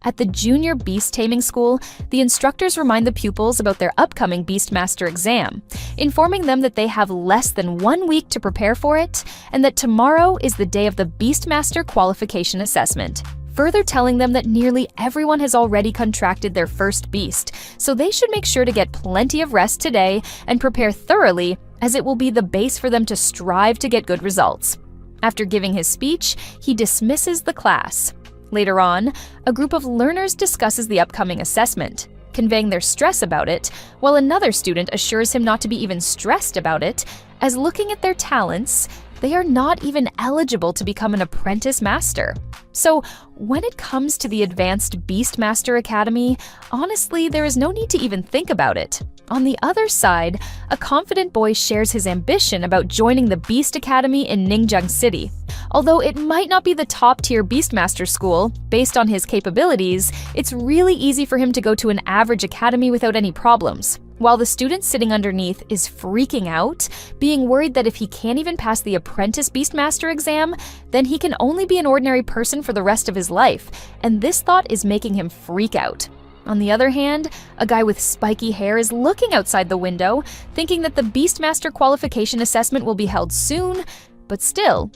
At the junior beast taming school, the instructors remind the pupils about their upcoming Beastmaster exam, informing them that they have less than 1 week to prepare for it and that tomorrow is the day of the Beastmaster qualification assessment, further telling them that nearly everyone has already contracted their first beast, so they should make sure to get plenty of rest today and prepare thoroughly, as it will be the base for them to strive to get good results. After giving his speech, he dismisses the class. Later on, a group of learners discusses the upcoming assessment, conveying their stress about it, while another student assures him not to be even stressed about it, as looking at their talents, they are not even eligible to become an apprentice master. So, when it comes to the Advanced Beastmaster Academy, honestly, there is no need to even think about it. On the other side, a confident boy shares his ambition about joining the Beast Academy in Ningjang City. Although it might not be the top-tier Beastmaster school, based on his capabilities, it's really easy for him to go to an average academy without any problems. While the student sitting underneath is freaking out, being worried that if he can't even pass the Apprentice Beastmaster exam, then he can only be an ordinary person for the rest of his life, and this thought is making him freak out. On the other hand, a guy with spiky hair is looking outside the window, thinking that the Beastmaster qualification assessment will be held soon, but still,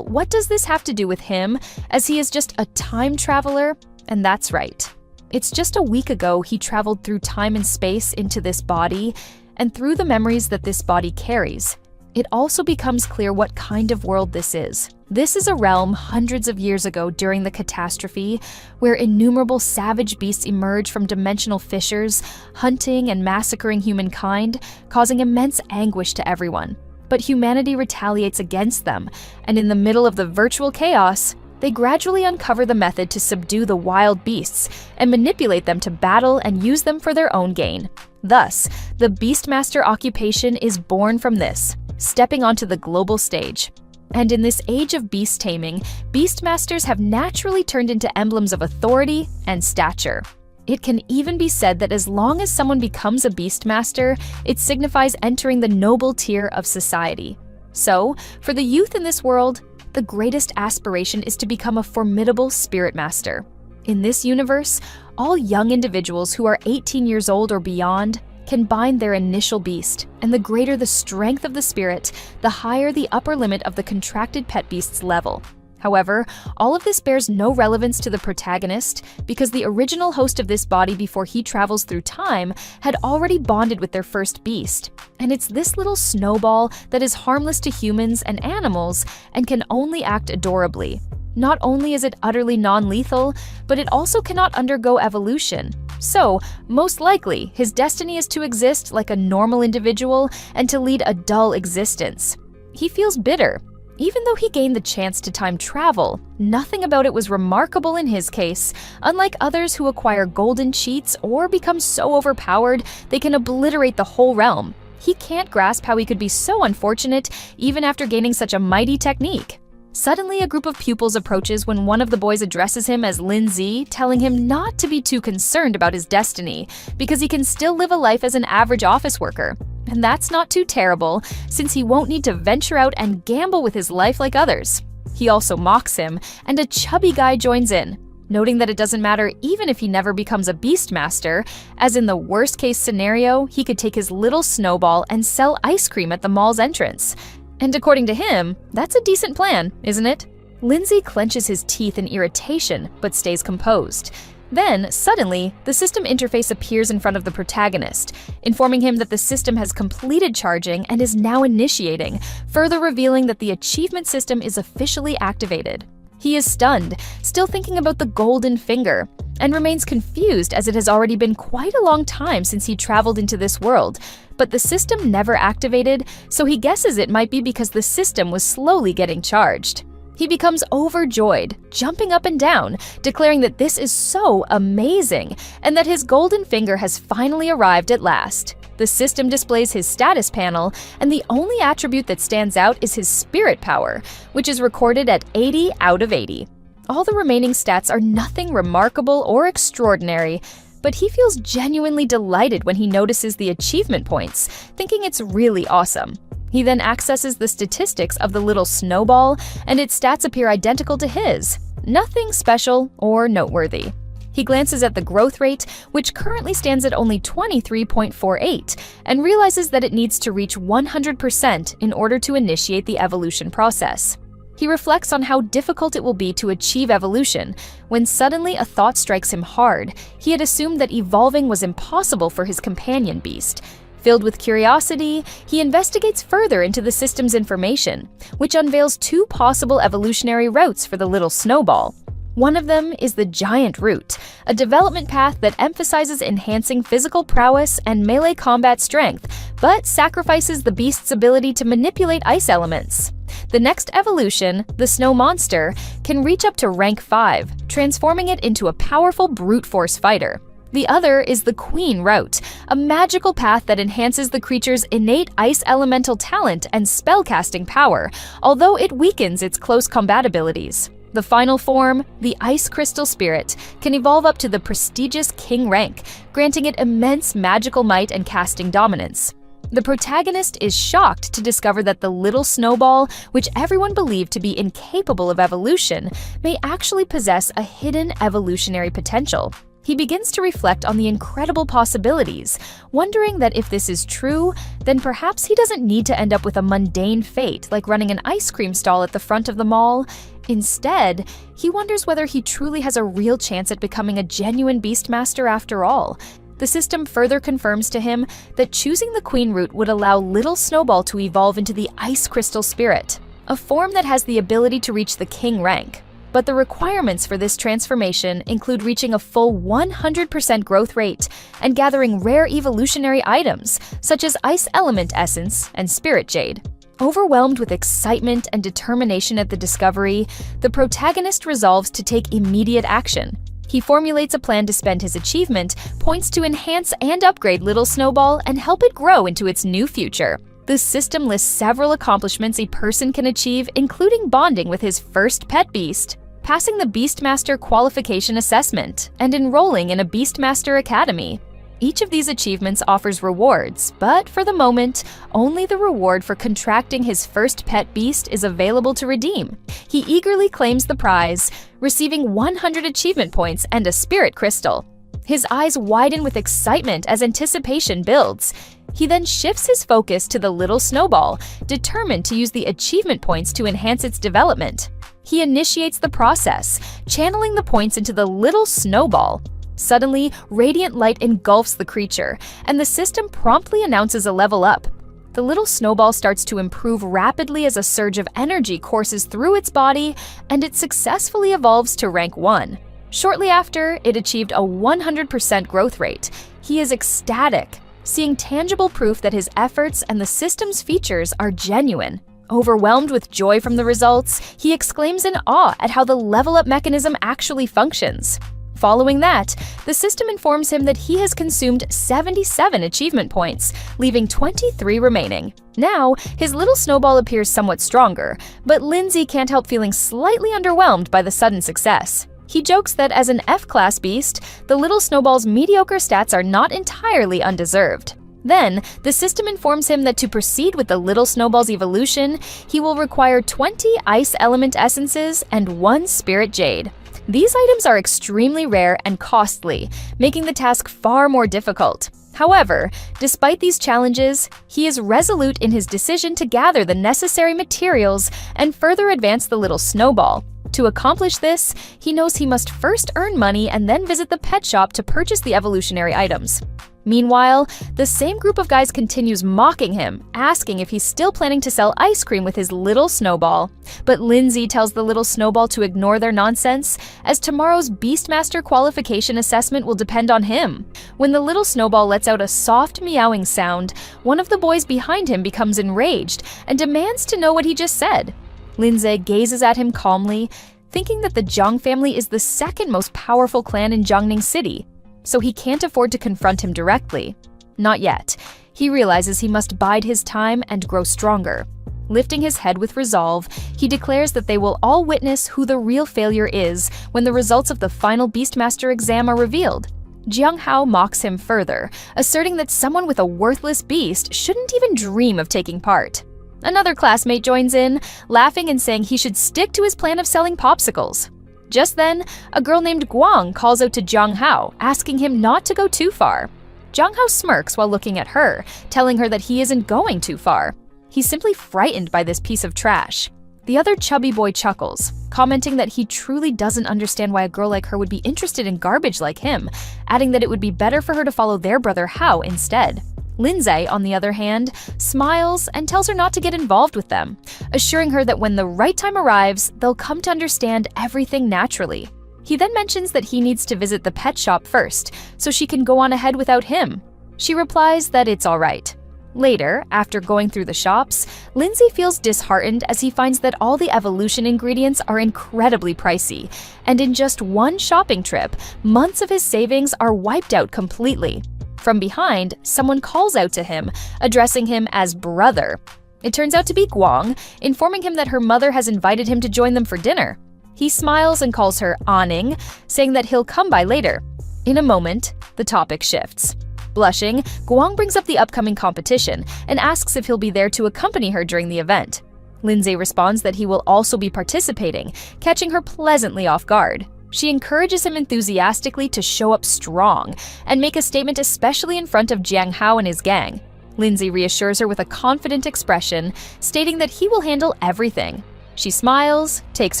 what does this have to do with him, as he is just a time traveler? And that's right. It's just a week ago he traveled through time and space into this body, and through the memories that this body carries, it also becomes clear what kind of world this is. This is a realm hundreds of years ago during the catastrophe, where innumerable savage beasts emerge from dimensional fissures, hunting and massacring humankind, causing immense anguish to everyone. But humanity retaliates against them, and in the middle of the virtual chaos, they gradually uncover the method to subdue the wild beasts and manipulate them to battle and use them for their own gain. Thus, the Beastmaster occupation is born from this, stepping onto the global stage. And in this age of beast taming, Beastmasters have naturally turned into emblems of authority and stature. It can even be said that as long as someone becomes a Beastmaster, it signifies entering the noble tier of society. So, for the youth in this world, the greatest aspiration is to become a formidable Spirit Master. In this universe, all young individuals who are 18 years old or beyond can bind their initial beast, and the greater the strength of the spirit, the higher the upper limit of the contracted pet beast's level. However, all of this bears no relevance to the protagonist because the original host of this body before he travels through time had already bonded with their first beast. And it's this little snowball that is harmless to humans and animals and can only act adorably. Not only is it utterly non-lethal, but it also cannot undergo evolution. So, most likely, his destiny is to exist like a normal individual and to lead a dull existence. He feels bitter. Even though he gained the chance to time travel, nothing about it was remarkable in his case, unlike others who acquire golden cheats or become so overpowered they can obliterate the whole realm. He can't grasp how he could be so unfortunate even after gaining such a mighty technique. Suddenly, a group of pupils approaches when one of the boys addresses him as Lin Zi, telling him not to be too concerned about his destiny, because he can still live a life as an average office worker. And that's not too terrible, since he won't need to venture out and gamble with his life like others. He also mocks him, and a chubby guy joins in, noting that it doesn't matter even if he never becomes a Beastmaster, as in the worst-case scenario, he could take his little snowball and sell ice cream at the mall's entrance. And according to him, that's a decent plan, isn't it? Lindsay clenches his teeth in irritation, but stays composed. Then, suddenly, the system interface appears in front of the protagonist, informing him that the system has completed charging and is now initiating, further revealing that the achievement system is officially activated. He is stunned, still thinking about the golden finger, and remains confused as it has already been quite a long time since he traveled into this world, but the system never activated, so he guesses it might be because the system was slowly getting charged. He becomes overjoyed, jumping up and down, declaring that this is so amazing, and that his golden finger has finally arrived at last. The system displays his status panel, and the only attribute that stands out is his spirit power, which is recorded at 80 out of 80. All the remaining stats are nothing remarkable or extraordinary, but he feels genuinely delighted when he notices the achievement points, thinking it's really awesome. He then accesses the statistics of the little snowball, and its stats appear identical to his. Nothing special or noteworthy. He glances at the growth rate, which currently stands at only 23.48, and realizes that it needs to reach 100% in order to initiate the evolution process. He reflects on how difficult it will be to achieve evolution, when suddenly a thought strikes him hard. He had assumed that evolving was impossible for his companion beast. Filled with curiosity, he investigates further into the system's information, which unveils two possible evolutionary routes for the little snowball. One of them is the giant route, a development path that emphasizes enhancing physical prowess and melee combat strength, but sacrifices the beast's ability to manipulate ice elements. The next evolution, the snow monster, can reach up to rank 5, transforming it into a powerful brute force fighter. The other is the Queen route, a magical path that enhances the creature's innate ice elemental talent and spellcasting power, although it weakens its close combat abilities. The final form, the Ice Crystal Spirit, can evolve up to the prestigious King rank, granting it immense magical might and casting dominance. The protagonist is shocked to discover that the little snowball, which everyone believed to be incapable of evolution, may actually possess a hidden evolutionary potential. He begins to reflect on the incredible possibilities, wondering that if this is true, then perhaps he doesn't need to end up with a mundane fate like running an ice cream stall at the front of the mall. Instead, he wonders whether he truly has a real chance at becoming a genuine Beastmaster after all. The system further confirms to him that choosing the Queen route would allow Little Snowball to evolve into the Ice Crystal Spirit, a form that has the ability to reach the King rank. But the requirements for this transformation include reaching a full 100% growth rate and gathering rare evolutionary items, such as Ice Element Essence and Spirit Jade. Overwhelmed with excitement and determination at the discovery, the protagonist resolves to take immediate action. He formulates a plan to spend his achievement points to enhance and upgrade Little Snowball and help it grow into its new future. The system lists several accomplishments a person can achieve, including bonding with his first pet beast, passing the Beastmaster Qualification Assessment, and enrolling in a Beastmaster Academy. Each of these achievements offers rewards, but for the moment, only the reward for contracting his first pet beast is available to redeem. He eagerly claims the prize, receiving 100 achievement points and a spirit crystal. His eyes widen with excitement as anticipation builds. He then shifts his focus to the little snowball, determined to use the achievement points to enhance its development. He initiates the process, channeling the points into the little snowball. Suddenly, radiant light engulfs the creature, and the system promptly announces a level up. The little snowball starts to improve rapidly as a surge of energy courses through its body, and it successfully evolves to rank 1. Shortly after, it achieved a 100% growth rate. He is ecstatic, seeing tangible proof that his efforts and the system's features are genuine. Overwhelmed with joy from the results, he exclaims in awe at how the level-up mechanism actually functions. Following that, the system informs him that he has consumed 77 achievement points, leaving 23 remaining. Now, his little snowball appears somewhat stronger, but Lindsay can't help feeling slightly underwhelmed by the sudden success. He jokes that as an F-class beast, the little snowball's mediocre stats are not entirely undeserved. Then, the system informs him that to proceed with the little snowball's evolution, he will require 20 Ice Element Essences and 1 Spirit Jade. These items are extremely rare and costly, making the task far more difficult. However, despite these challenges, he is resolute in his decision to gather the necessary materials and further advance the little snowball. To accomplish this, he knows he must first earn money and then visit the pet shop to purchase the evolutionary items. Meanwhile, the same group of guys continues mocking him, asking if he's still planning to sell ice cream with his little snowball. But Lindsay tells the little snowball to ignore their nonsense, as tomorrow's Beastmaster Qualification Assessment will depend on him. When the little snowball lets out a soft meowing sound, one of the boys behind him becomes enraged and demands to know what he just said. Lindsay gazes at him calmly, thinking that the Zhang family is the second most powerful clan in Jiangning City, so he can't afford to confront him directly. Not yet. He realizes he must bide his time and grow stronger. Lifting his head with resolve, he declares that they will all witness who the real failure is when the results of the final Beastmaster exam are revealed. Jiang Hao mocks him further, asserting that someone with a worthless beast shouldn't even dream of taking part. Another classmate joins in, laughing and saying he should stick to his plan of selling popsicles. Just then, a girl named Guang calls out to Zhang Hao, asking him not to go too far. Zhang Hao smirks while looking at her, telling her that he isn't going too far. He's simply frightened by this piece of trash. The other chubby boy chuckles, commenting that he truly doesn't understand why a girl like her would be interested in garbage like him, adding that it would be better for her to follow their brother Hao instead. Lindsay, on the other hand, smiles and tells her not to get involved with them, assuring her that when the right time arrives, they'll come to understand everything naturally. He then mentions that he needs to visit the pet shop first, so she can go on ahead without him. She replies that it's all right. Later, after going through the shops, Lindsay feels disheartened as he finds that all the evolution ingredients are incredibly pricey, and in just one shopping trip, months of his savings are wiped out completely. From behind, someone calls out to him, addressing him as brother. It turns out to be Guang, informing him that her mother has invited him to join them for dinner. He smiles and calls her Aning, saying that he'll come by later. In a moment, the topic shifts. Blushing, Guang brings up the upcoming competition and asks if he'll be there to accompany her during the event. Lindsay responds that he will also be participating, catching her pleasantly off guard. She encourages him enthusiastically to show up strong and make a statement especially in front of Jiang Hao and his gang. Lindsay reassures her with a confident expression, stating that he will handle everything. She smiles, takes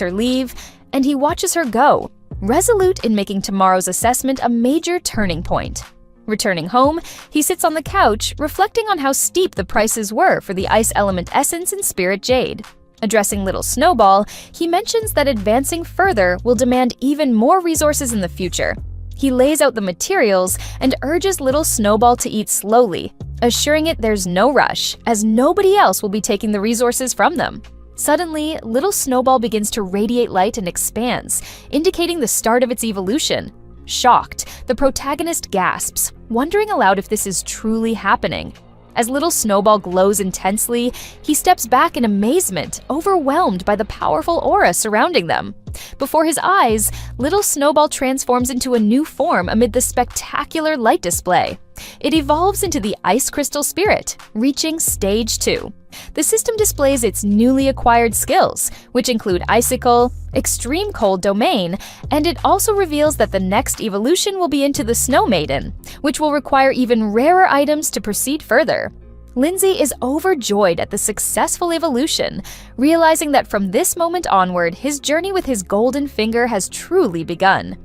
her leave, and he watches her go, resolute in making tomorrow's assessment a major turning point. Returning home, he sits on the couch, reflecting on how steep the prices were for the Ice Element Essence and Spirit Jade. Addressing Little Snowball, he mentions that advancing further will demand even more resources in the future. He lays out the materials and urges Little Snowball to eat slowly, assuring it there's no rush, as nobody else will be taking the resources from them. Suddenly, Little Snowball begins to radiate light and expands, indicating the start of its evolution. Shocked, the protagonist gasps, wondering aloud if this is truly happening. As Little Snowball glows intensely, he steps back in amazement, overwhelmed by the powerful aura surrounding them. Before his eyes, Little Snowball transforms into a new form amid the spectacular light display. It evolves into the Ice Crystal Spirit, reaching Stage 2. The system displays its newly acquired skills, which include Icicle, Extreme Cold Domain, and it also reveals that the next evolution will be into the Snow Maiden, which will require even rarer items to proceed further. Lindsay is overjoyed at the successful evolution, realizing that from this moment onward, his journey with his golden finger has truly begun.